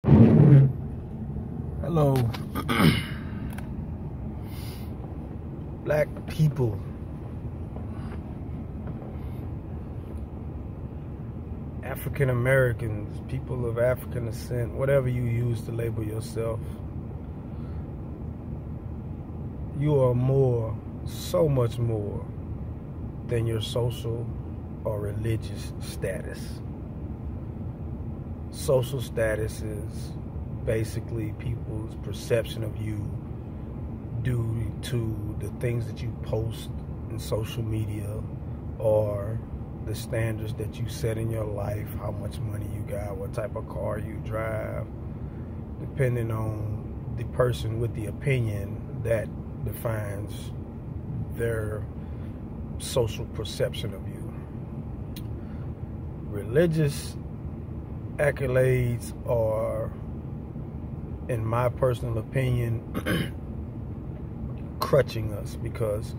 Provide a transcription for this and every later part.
Hello. Black people. African Americans, people of African descent, whatever you use to label yourself. You are more, so much more than your social or religious status. Social status is basically people's perception of you due to the things that you post in social media or the standards that you set in your life, how much money you got, what type of car you drive. Depending on the person with the opinion, that defines their social perception of you. Religious accolades are, in my personal opinion, crutching us, because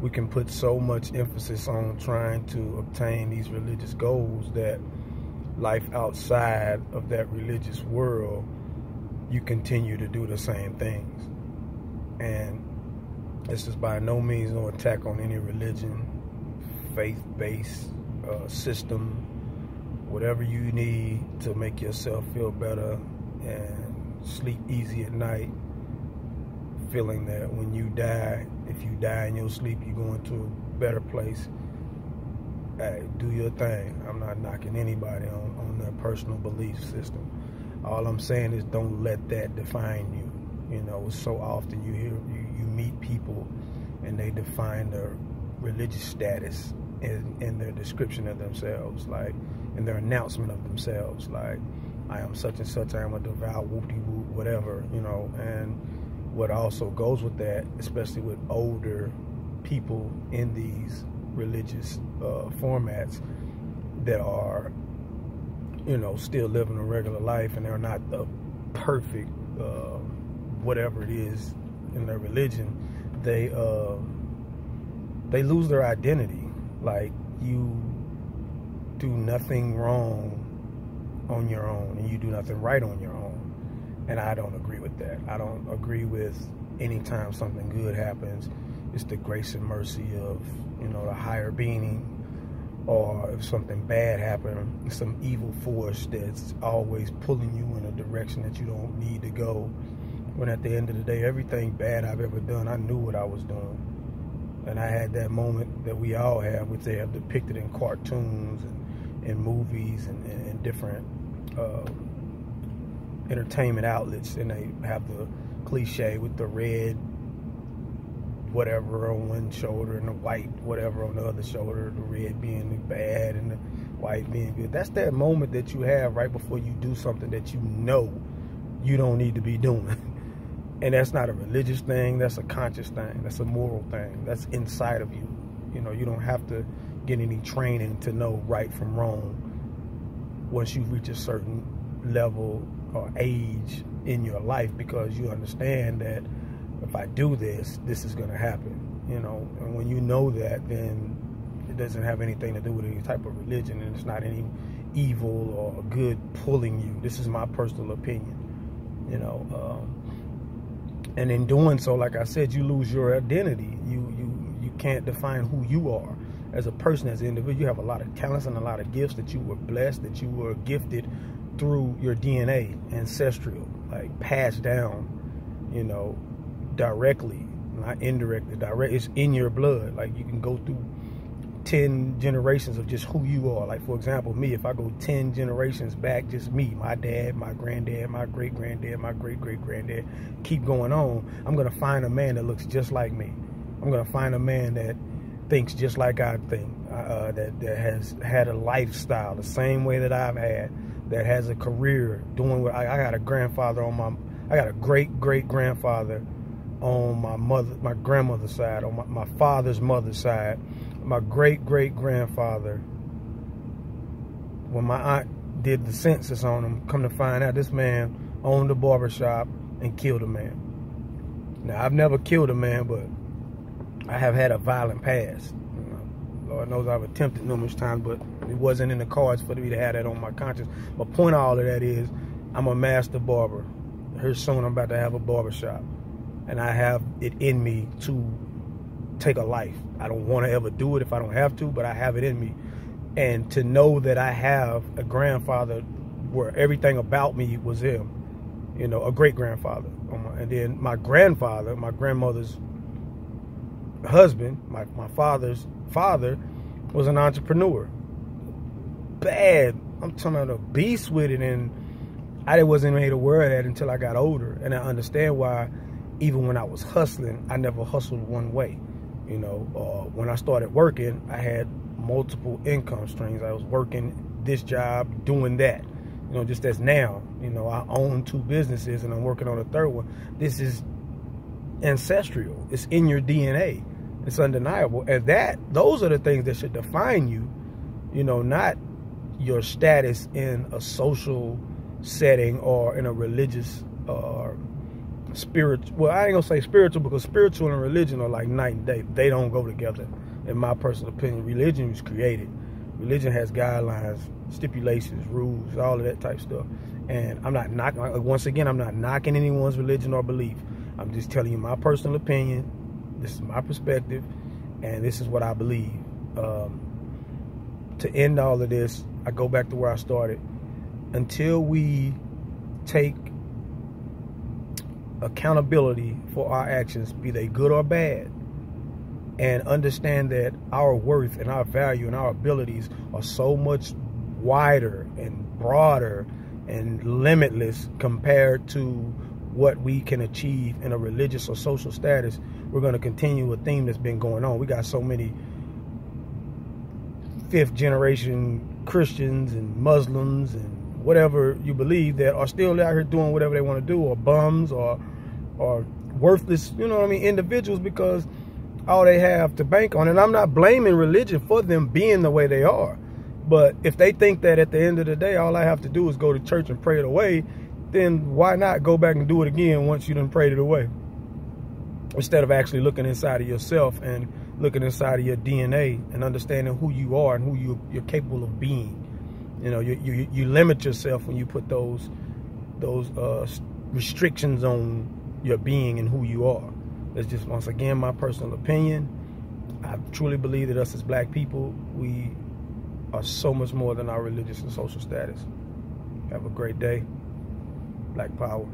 we can put so much emphasis on trying to obtain these religious goals that life outside of that religious world, you continue to do the same things. And this is by no means no attack on any religion, faith-based system, whatever you need to make yourself feel better and sleep easy at night, feeling that when you die, if you die in your sleep, you're going to a better place. Hey, do your thing. I'm not knocking anybody on their personal belief system. All I'm saying is don't let that define you. You know, so often you hear, you meet people and they define their religious status in their description of themselves, like in their announcement of themselves, like, I am such and such, I am a devout whoop-de-whoop, whatever, you know. And what also goes with that, especially with older people in these religious formats that are, you know, still living a regular life, and they're not the perfect whatever it is in their religion, they lose their identity. Like, you do nothing wrong on your own and you do nothing right on your own. And I don't agree with that. I don't agree with anytime something good happens, it's the grace and mercy of, you know, the higher being, or if something bad happened, some evil force that's always pulling you in a direction that you don't need to go. When at the end of the day, everything bad I've ever done, I knew what I was doing. And I had that moment that we all have, which they have depicted in cartoons and movies and different entertainment outlets, and they have the cliche with the red whatever on one shoulder and the white whatever on the other shoulder, the red being bad and the white being good. That's that moment that you have right before you do something that you know you don't need to be doing. And that's not a religious thing, that's a conscious thing, that's a moral thing, that's inside of you. You know, you don't have to get any training to know right from wrong once you reach a certain level or age in your life, because you understand that if I do this, this is going to happen, you know. And when you know that, then it doesn't have anything to do with any type of religion, and it's not any evil or good pulling you. This is my personal opinion, you know. And in doing so, like I said, you lose your identity. You can't define who you are as a person, as an individual. You have a lot of talents and a lot of gifts that you were blessed, that you were gifted through your DNA, ancestral, like passed down, you know, directly, not indirectly, direct. It's in your blood. Like, you can go through 10 generations of just who you are. Like, for example, me, if I go 10 generations back, just me, my dad, my granddad, my great-granddad, my great-great-granddad, keep going on, I'm going to find a man that looks just like me. I'm going to find a man that thinks just like I think, that has had a lifestyle the same way that I've had, that has a career doing what I got a grandfather on I got a great-great-grandfather on my grandmother's side, on my father's mother's side. My great-great-grandfather, when my aunt did the census on him, come to find out this man owned a barbershop and killed a man. Now, I've never killed a man, but I have had a violent past. Lord knows I've attempted numerous times, but it wasn't in the cards for me to have that on my conscience. But point of all of that is, I'm a master barber. Here soon I'm about to have a barber shop. And I have it in me to take a life. I don't want to ever do it if I don't have to, but I have it in me. And to know that I have a grandfather where everything about me was him, you know, a great-grandfather. And then my grandfather, my grandmother's husband, my father's father, was an entrepreneur. Bad. I'm talking about a beast with it, and I wasn't made aware of that until I got older. And I understand why, even when I was hustling, I never hustled one way. You know, when I started working, I had multiple income streams. I was working this job, doing that. You know, just as now, you know, I own 2 businesses and I'm working on a 3rd one. This is ancestral. It's in your DNA. It's undeniable. And those are the things that should define you, you know, not your status in a social setting or in a religious or spiritual. Well, I ain't gonna say spiritual, because spiritual and religion are like night and day. They don't go together, in my personal opinion. Religion was created. Religion has guidelines, stipulations, rules, all of that type stuff. And I'm not knocking, once again, I'm not knocking anyone's religion or belief. I'm just telling you my personal opinion. This is my perspective, and this is what I believe. To end all of this, I go back to where I started. Until we take accountability for our actions, be they good or bad, and understand that our worth and our value and our abilities are so much wider and broader and limitless compared to what we can achieve in a religious or social status, we're going to continue a theme that's been going on. We got so many 5th generation Christians and Muslims and whatever you believe that are still out here doing whatever they want to do, or bums or worthless, you know what I mean, individuals, because all they have to bank on. And I'm not blaming religion for them being the way they are. But if they think that at the end of the day, all I have to do is go to church and pray it away, then why not go back and do it again once you done prayed it away? Instead of actually looking inside of yourself and looking inside of your DNA and understanding who you are and who you're capable of being. You know, you limit yourself when you put those restrictions on your being and who you are. That's just, once again, my personal opinion. I truly believe that us as black people, we are so much more than our religious and social status. Have a great day. Black power.